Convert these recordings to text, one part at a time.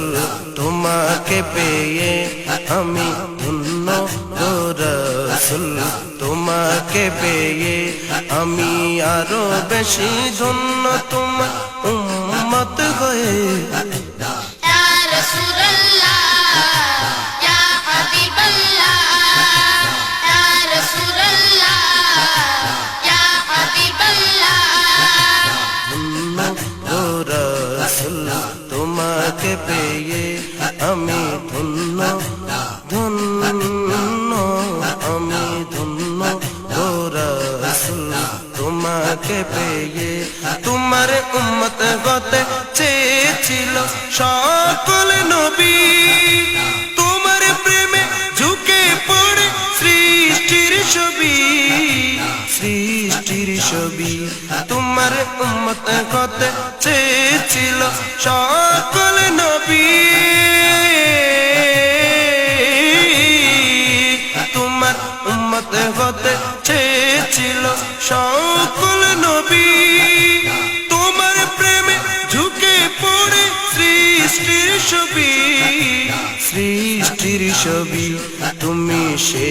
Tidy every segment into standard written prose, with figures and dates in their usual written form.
রাসূল তোমাকে পেয়ে আমি ধন্য গো রাসূল তোমাকে পেয়ে আমি আরো বেশি ধন্য তোমার উম্মত হয়ে তোমাকে পেয়ে আমি ধন্য ধন্য আমি ধন্য গো রাসূল তোমাকে পেয়ে তোমার উম্মত হতে চেয়েছিল সকল নবী তোমার প্রেমে ঝুঁকে পড়ে সৃষ্টির ছবি তোমার উম্মত হতে চেয়েছিল সকল নবী তোমার উম্মত হতে চেয়েছিল সকল নবী তোমার প্রেমে ঝুঁকে পড়ে সৃষ্টির ছবি তুমি সে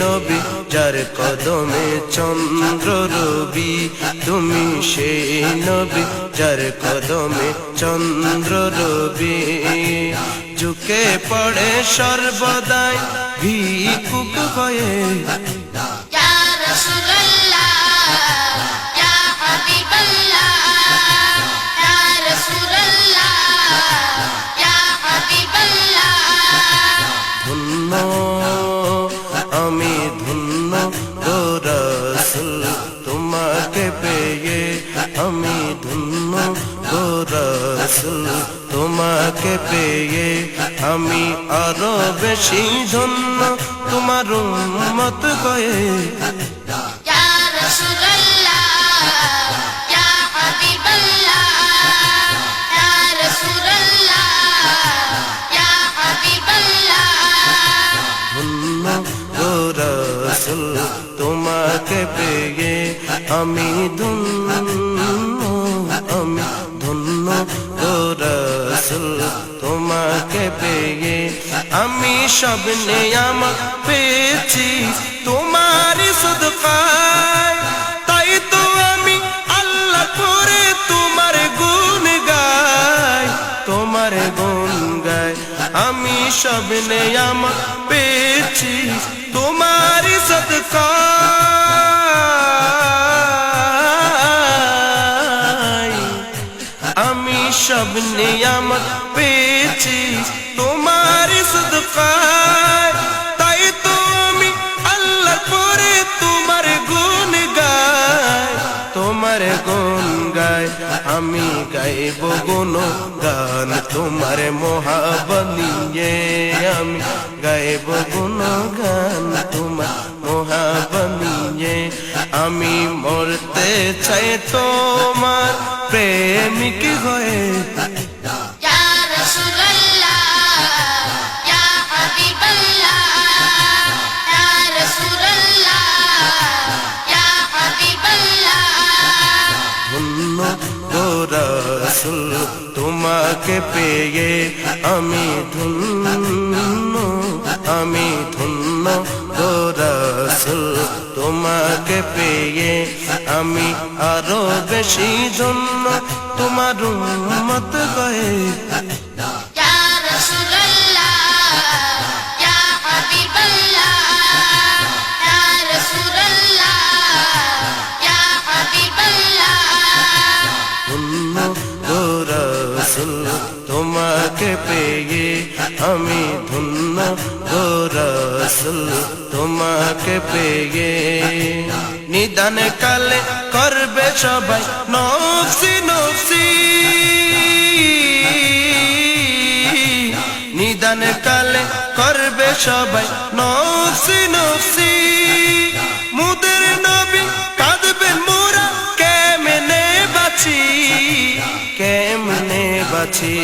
নবী যার কদমে চন্দ্র রবি তুমি সে নবী যার কদমে চন্দ্র রবি ঝুঁকে পড়ে সর্বদাই ভিক্ষুক হয়ে আমি ধন্য গো রাসূল তোমাকে পেয়ে আমি ধন্য গো রাসূল তোমাকে পেয়ে আমি আরো বেশি ধন্য তোমার উম্মত হয়ে তোমাকে পেয়ে আমি ধন্য গো রাসূল তোমাকে পেয়ে আমি সব নেয়ামত পেয়েছি তোমারই সদকায় তাই তো আমি আল্লাহ করে তোমার গুণ গাই আমি সব নেয়ামত পেয়েছি তোমারই সদকায় আমি সব নিয়ামত পেয়েছি তোমারই সদকায় তাই তো আমি আল্লাহ করে তোমার গুণ গাই আমি গাইব গুণ গান তোমার মহাব্বত নিয়ে আমি গাইব গুণ গান তোমার মহাব্বত নিয়ে আমি মরতে চাই তোমার প্রেমিক হয়ে রাসূল তোমাকে পেয়ে আমি ধন্য গো রাসূল তোমাকে পেয়ে আমি আরো বেশি ধন্য তোমার উম্মত হয়ে তোমাকে পেয়ে আমি ধন্য গো রাসূল তোমাকে পেয়ে নিদান কালে করবে সবাই নফসি নফসি নিদান কালে করবে সবাই নফসি নফসি মুদের নবী কাঁদবেন মোরা কেমনে বাঁচি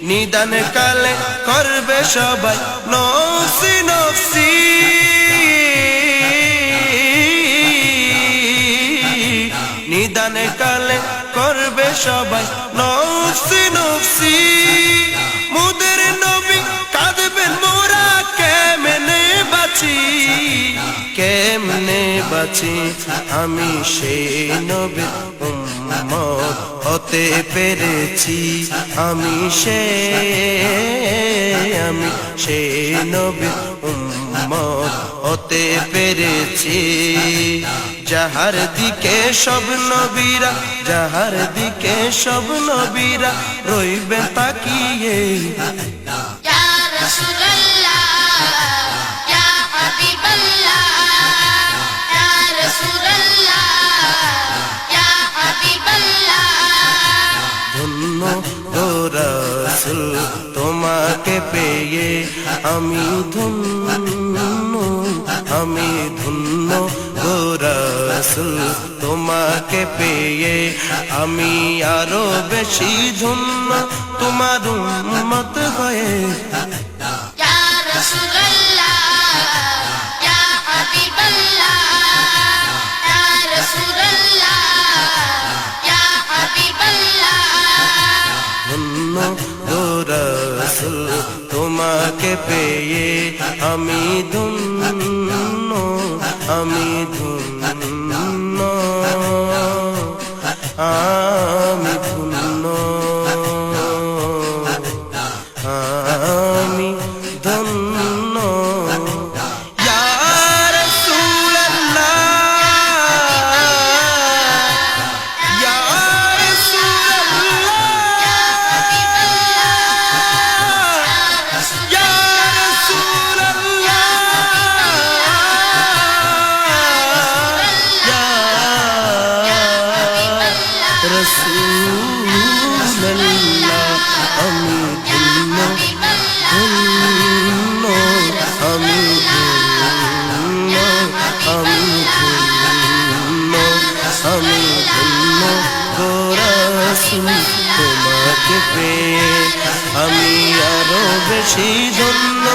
নিদান কালে করবে সবাই নফসি নফসি নিদান কালে করবে সবাই নফসি নফসি বাঁচি আমি সেই নবীর উম্মত হতে পেরেছি আমি সেই নবীর উম্মত হতে পেরেছি যাহার দিকে সব নবীরা রইবে তাকিয়ে ইয়া রাসূলুল্লাহ ইয়া হাবিবাল্লাহ ইয়া রাসূলুল্লাহ ইয়া হাবিবাল্লাহ ধন্য গো রাসূল তোমাকে পেয়ে আমি ধন্য গো রাসূল তোমাকে পেয়ে আমি আরো বেশি ধন্য তোমার উম্মত হয়ে ইয়া রাসূলুল্লাহ ইয়া হাবিবাল্লাহ ইয়া রাসূলুল্লাহ ইয়া হাবিবাল্লাহ ধন্য গো রাসূল তোমাকে পেয়ে আমি ধন্য আমি ধন্য ইয়া রাসূলুল্লাহ ইয়া রাসূলুল্লাহ ইয়া রাসূলুল্লাহ আমি ধন্য আমি ধন্য গো রাসূল তোমাকে পেয়ে আমি আরো বেশি ধন্য